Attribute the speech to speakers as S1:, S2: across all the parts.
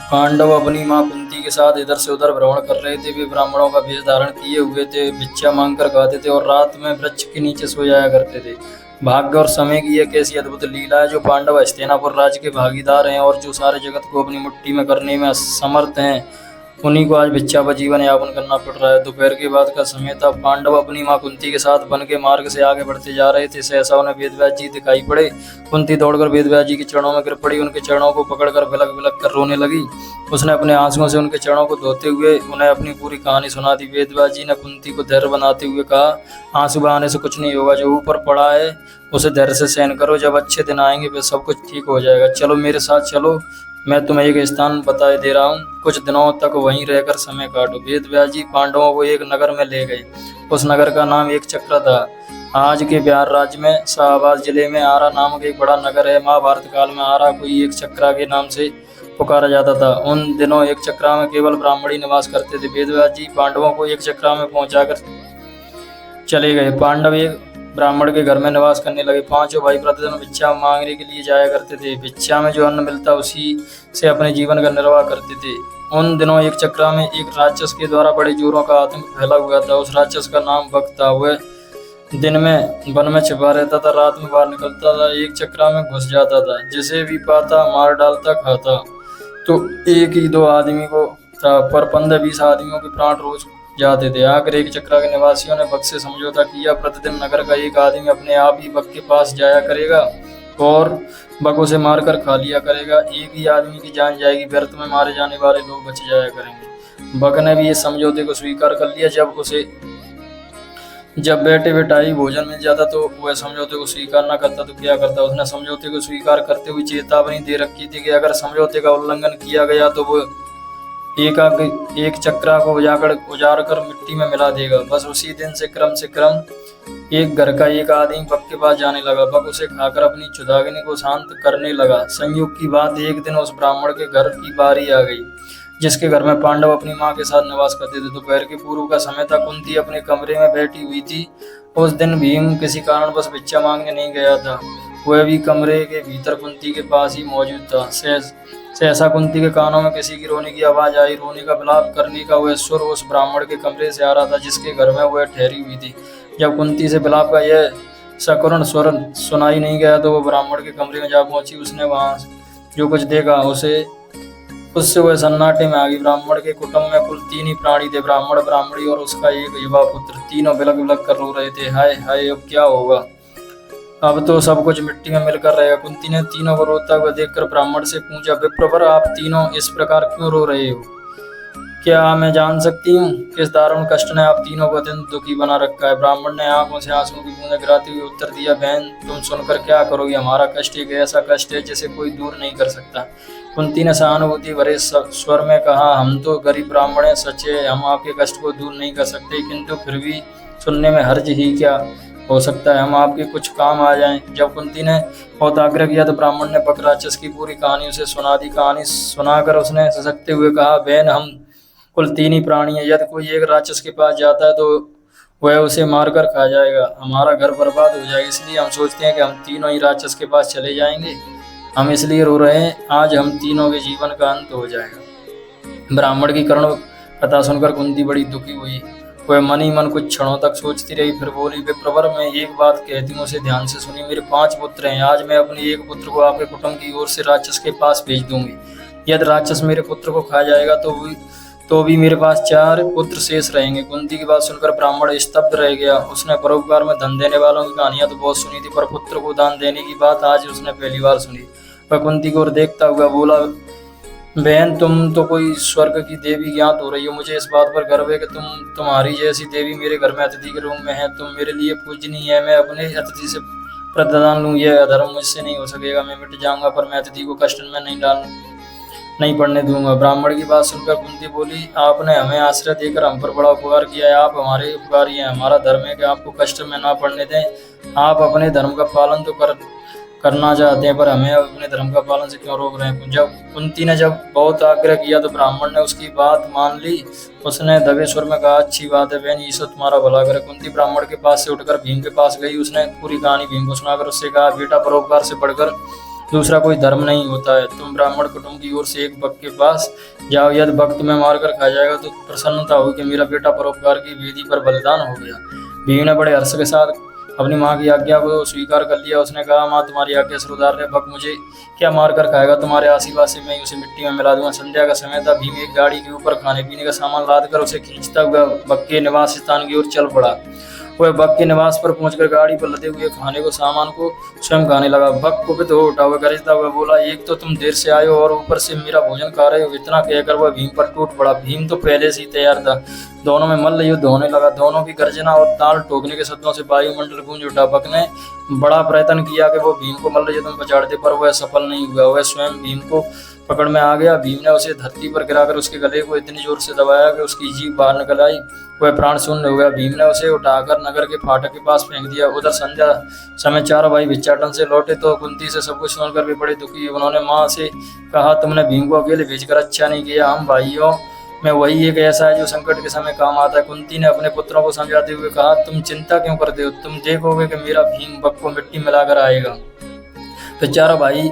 S1: पांडव अपनी माँ कुंती के साथ इधर से उधर भ्रमण कर रहे थे। वे ब्राह्मणों का वेश धारण किए हुए थे, भिक्षा मांगकर खाते थे और रात में वृक्ष के नीचे सो जाया करते थे। भाग्य और समय की एक ऐसी अद्भुत लीला है। जो पांडव हस्तिनापुर राज्य के भागीदार हैं और जो सारे जगत को अपनी मुट्ठी में करने में समर्थ हैं, उन्हीं को आज भिक्षा पर जीवन यापन करना पड़ रहा है। दोपहर के बाद का समय था। पांडव अपनी माँ कुंती के साथ वन के मार्ग से आगे बढ़ते जा रहे थे। सहसा उन्हें वेदव्यास जी दिखाई पड़े। कुंती दौड़कर वेदव्यास जी के चरणों में गिर पड़ी। उनके चरणों को पकड़कर बिलख बिलख कर रोने लगी। उसने अपने आंसुओं से उनके चरणों को धोते हुए उन्हें अपनी पूरी कहानी सुना दी। वेदव्यास जी ने कुंती को धैर्य बनाते हुए कहा, आंसू बहाने से कुछ नहीं होगा। जो ऊपर पड़ा है उसे धैर्य से सहन करो। जब अच्छे दिन आएंगे फिर सब कुछ ठीक हो जाएगा। चलो मेरे साथ चलो, मैं तुम्हें एक स्थान बता दे रहा हूँ। कुछ दिनों तक वहीं रहकर समय काटो। वेदव्यास जी पांडवों को एक नगर में ले गए। उस नगर का नाम एक चक्र था। आज के बिहार राज्य में शाहबाद जिले में आरा नामक एक बड़ा नगर है। महाभारत काल में आरा कोई एक चक्रा के नाम से पुकारा जाता था। उन दिनों एक चक्रा में केवल ब्राह्मण ही निवास करते थे। वेदव्यास जी पांडवों को एक चक्रा में पहुंचाकर चले गए। पांडव एक ब्राह्मण के घर में निवास करने लगे। पांचों भाई प्रतिदिन भिक्षा मांगने के लिए जाया करते थे। भिक्षा में जो अन्न मिलता उसी से अपने जीवन का निर्वाह करते थे। उन दिनों एक चक्रा में एक राक्षस के द्वारा बड़े जोरों का आतंक फैला हुआ था। उस राक्षस का नाम बक था। वह दिन में वन में छिपा रहता था, रात में बाहर निकलता था, एक चक्रा में घुस जाता था, जिसे भी पाता मार डालता खाता। तो एक ही दो आदमी को था, पर 15-20 आदमियों के प्राण रोज जाते थे। आकर एक चक्रा के निवासियों ने बक से समझौता किया। प्रतिदिन नगर का एक आदमी अपने आप ही बक के पास जाया करेगा और बक उसे मारकर खा लिया करेगा। एक ही आदमी की जान जाएगी, व्यर्थ में मारे जाने वाले लोग बच जाया करेंगे। बक ने भी इस समझौते को स्वीकार कर लिया। जब बैठे बैठाई भोजन मिल जाता तो वह समझौते को स्वीकार न करता तो क्या करता। उसने समझौते को स्वीकार करते हुए चेतावनी दे रखी थी कि अगर समझौते का उल्लंघन किया गया तो वो एक चक्रा को उजाड़ कर मिट्टी में मिला देगा। बस उसी दिन से क्रम एक घर का एक आदमी बक के पास जाने लगा। बक उसे खाकर अपनी क्षुधाग्नि को शांत करने लगा। संयोग की बात, एक दिन उस ब्राह्मण के घर की बारी आ गई जिसके घर में पांडव अपनी माँ के साथ निवास करते थे। दोपहर के पूर्व का समय था। कुंती अपने कमरे में बैठी हुई थी। उस दिन भीम किसी कारण बस भिक्षा मांगने नहीं गया था। वह भी कमरे के भीतर कुंती के पास ही मौजूद था। सहसा कुंती के कानों में किसी की रोने की आवाज आई। रोने का विलाप करने का वह सुर उस ब्राह्मण के कमरे से आ रहा था जिसके घर में वह ठहरी हुई थी। जब कुंती से विलाप का यह सकरुण स्वर सुनाई नहीं गया तो वह ब्राह्मण के कमरे में जा पहुंची। उसने वहां जो कुछ देखा उससे वह सन्नाटे में आ गई। ब्राह्मण के कुटुंब में कुल 3 ही प्राणी थे, ब्राह्मण, ब्राह्मणी और उसका एक युवा पुत्र। तीनों बिलख बिलख कर रो रहे थे। हाय हाय, अब क्या होगा? अब तो सब कुछ मिट्टी में मिलकर रहेगा। कुंती ने तीनों को रोता हुआ देखकर ब्राह्मण से पूछा, विप्रवर, आप तीनों इस प्रकार क्यों रो रहे हो? क्या मैं जान सकती हूँ किस दारुण कष्ट ने आप तीनों को अत्यंत दुखी बना रखा है? ब्राह्मण ने आंखों से आंसुओं की बूंदें गिराते हुए उत्तर दिया, बहन, तुम सुनकर क्या करोगी? हमारा कष्ट एक ऐसा कष्ट है जिसे कोई दूर नहीं कर सकता। कुंती ने सहानुभूति भरे स्वर में कहा, हम तो गरीब ब्राह्मण हैं, सच है, हम आपके कष्ट को दूर नहीं कर सकते, किंतु फिर भी सुनने में हर्ज ही क्या हो सकता है, हम आपके कुछ काम आ जाएं। जब कुंती ने बहुत आग्रह किया तो ब्राह्मण ने बक राक्षस की पूरी कहानी उसे सुना दी। कहानी सुनाकर उसने ससकते हुए कहा, बहन, हम कुल 3 ही प्राणी हैं। यदि कोई एक राक्षस के पास जाता है तो वह उसे मारकर खा जाएगा, हमारा घर बर्बाद हो जाएगा। इसलिए हम सोचते हैं कि हम तीनों ही राक्षस के पास चले जाएंगे। हम इसलिए रो रहे हैं, आज हम तीनों के जीवन का अंत हो जाएगा। ब्राह्मण की करुण कथा सुनकर कुंती बड़ी दुखी हुई। वह मन ही मन कुछ क्षणों तक सोचती रही, फिर बोली, विप्रवर, मैं एक बात कहती हूँ, उसे ध्यान से सुनिए। मेरे 5 पुत्र हैं। आज मैं अपने एक पुत्र को आपके कुटुंब की ओर से राक्षस के पास भेज दूंगी। यदि राक्षस मेरे पुत्र को खा जाएगा तो भी मेरे पास 4 पुत्र शेष रहेंगे। कुंती की बात सुनकर ब्राह्मण स्तब्ध रह गया। उसने परोपकार में धन देने वालों की कहानियां तो बहुत सुनी थी, पर पुत्र को दान देने की बात आज उसने पहली बार सुनी। वह कुंती को देखता हुआ बोला, बहन, तुम तो कोई स्वर्ग की देवी ज्ञात हो रही हो। मुझे इस बात पर गर्व है कि तुम्हारी जैसी देवी मेरे घर में अतिथि के रूप में है। तुम मेरे लिए पूजनीय है। मैं अपने अतिथि से प्रतिदान लूँ, यह अधर्म मुझसे नहीं हो सकेगा। मैं मिट जाऊंगा पर मैं अतिथि को कष्ट में नहीं पड़ने दूंगा। ब्राह्मण की बात सुनकर कुंती बोली, आपने हमें आश्रय देकर हम पर बड़ा उपकार किया है। आप हमारे उपकारी हैं। हमारा धर्म है कि आपको कष्ट में ना पड़ने दें। आप अपने धर्म का पालन तो करना चाहते हैं, पर हमें अपने धर्म का पालन से क्यों रोक रहे हैं? जब कुंती ने बहुत आग्रह किया तो ब्राह्मण ने उसकी बात मान ली। उसने दबे स्वर में कहा, अच्छी बात है बहन, ईश्वर तुम्हारा भला करे। कुंती ब्राह्मण के पास से उठकर भीम के पास गई। उसने पूरी कहानी भीम को सुनाकर उससे कहा, बेटा, परोपकार से बढ़कर दूसरा कोई धर्म नहीं होता है। तुम ब्राह्मण कुटुंब की ओर से एक भक्त के पास जाओ, यदि भक्त में मारकर खा जाएगा तो प्रसन्नता होगी कि मेरा बेटा परोपकार की वेदी पर बलिदान हो गया। भीम ने बड़े हर्ष के साथ अपनी माँ की आज्ञा को स्वीकार कर लिया। उसने कहा, माँ तुम्हारी आज्ञा से उदार रहे, भक्त मुझे क्या मार कर खाएगा, तुम्हारे आशीर्वाद से मैं उसे मिट्टी में मिला दूंगा। संध्या का समय था। भीम एक गाड़ी के ऊपर खाने पीने का सामान लाद कर उसे खींचता हुआ भक्त के निवास स्थान की ओर चल पड़ा। वह भक्त के निवास पर पहुंचकर गाड़ी पर लदे हुए खाने को सामान को स्वयं खाने लगा। भक्त कुपित हो उठा हुआ गरजता हुआ बोला, एक तो तुम देर से आए हो और ऊपर से मेरा भोजन खा रहे हो। इतना कहकर वह भीम पर टूट पड़ा। भीम तो पहले से ही तैयार था। दोनों में मल्ल युद्ध होने लगा। दोनों की गर्जना और ताल ठोकने के शब्दों से वायुमंडल गूंज उठा। भक्त ने बड़ा प्रयत्न किया कि वो भीम को मल्ल युद्ध में पछाड़ दे, पर वह सफल नहीं हुआ। वह स्वयं भीम को पकड़ में आ गया। भीम ने उसे धरती पर गिराकर उसके गले को इतनी जोर से दबाया कि उसकी जीभ बाहर निकल आई। वह प्राण शून्य हो गया। भीम ने उसे उठाकर नगर के फाटक के पास फेंक दिया। उधर संध्या समय चारों भाई भिक्षाटन से लौटे तो कुंती से सब कुछ सुनकर भी बड़े दुखी। उन्होंने माँ से कहा, तुमने भीम को अकेले भेजकर अच्छा नहीं किया। हम भाइयों में वही एक ऐसा है जो संकट के समय काम आता है। कुंती ने अपने पुत्रों को समझाते हुए कहा, तुम चिंता क्यों करते हो, तुम देखोगे कि मेरा भीम भक्त को मिट्टी मिलाकर आएगा। फिर चारों भाई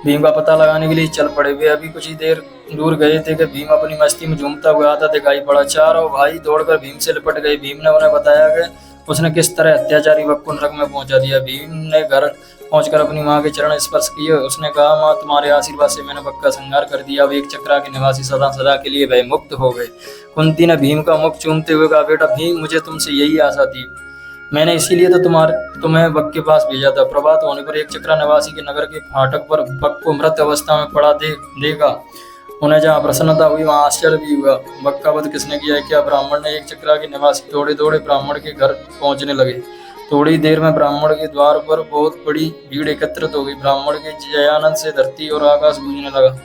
S1: भीम का पता लगाने के लिए चल पड़े। वे अभी कुछ ही देर दूर गए थे कि भीम अपनी मस्ती में झूमता हुआ आता दिखाई पड़ा। चारों भाई दौड़कर भीम से लिपट गए। भीम ने उन्हें बताया कि उसने किस तरह अत्याचारी भक्त को नरक में पहुंचा दिया। भीम ने घर पहुंचकर अपनी माँ के चरण स्पर्श किए। उसने कहा, माँ तुम्हारे आशीर्वाद से मैंने भक्त का संहार कर दिया। अब एक चक्रा के निवासी सदा सदा के लिए भय मुक्त हो गए। कुंती ने भीम का मुख चूमते हुए कहा, बेटा भीम, मुझे तुमसे यही आशा थी। मैंने इसीलिए तो तुम्हें भक्त के पास भेजा था। प्रभात होने पर एक चक्रा निवासी के नगर के फाटक पर भक्त को मृत अवस्था में पड़ा देखा। उन्हें जहाँ प्रसन्नता हुई वहाँ आश्चर्य भी हुआ। भक्त का वध किसने किया है? क्या ब्राह्मण ने? एक चक्रा के निवासी दौड़े दौड़े ब्राह्मण के घर पहुंचने लगे। थोड़ी देर में ब्राह्मण के द्वार पर बहुत बड़ी भीड़ एकत्रित हो गई। ब्राह्मण के जयानंद से धरती और आकाश गूंजने लगा।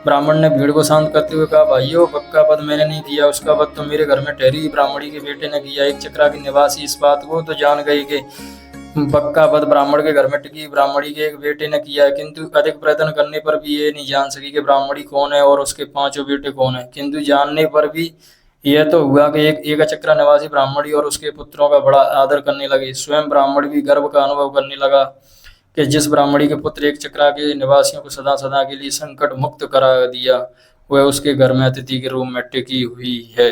S1: ब्राह्मण ने भीड़ को शांत करते हुए कहा, भाइयों, भक्त का वध मैंने नहीं किया, उसका वध तो मेरे घर में ठहरी ब्राह्मणी के बेटे ने किया। एक चक्रा के निवासी इस बात को तो जान गई कि भक्त का वध ब्राह्मण के घर में टिकी ब्राह्मणी के एक बेटे ने किया है, किंतु अधिक प्रयत्न करने पर भी ये नहीं जान सकी कि ब्राह्मणी कौन है और उसके पांचों बेटे कौन है। किंतु जानने पर भी यह तो हुआ कि एक चक्रा निवासी ब्राह्मणी और उसके पुत्रों का बड़ा आदर करने लगे। स्वयं ब्राह्मण भी गर्व का अनुभव करने लगा कि जिस ब्राह्मणी के पुत्र एक चक्रा के निवासियों को सदा सदा के लिए संकट मुक्त करा दिया, वह उसके घर में अतिथि के रूप में टिकी हुई है।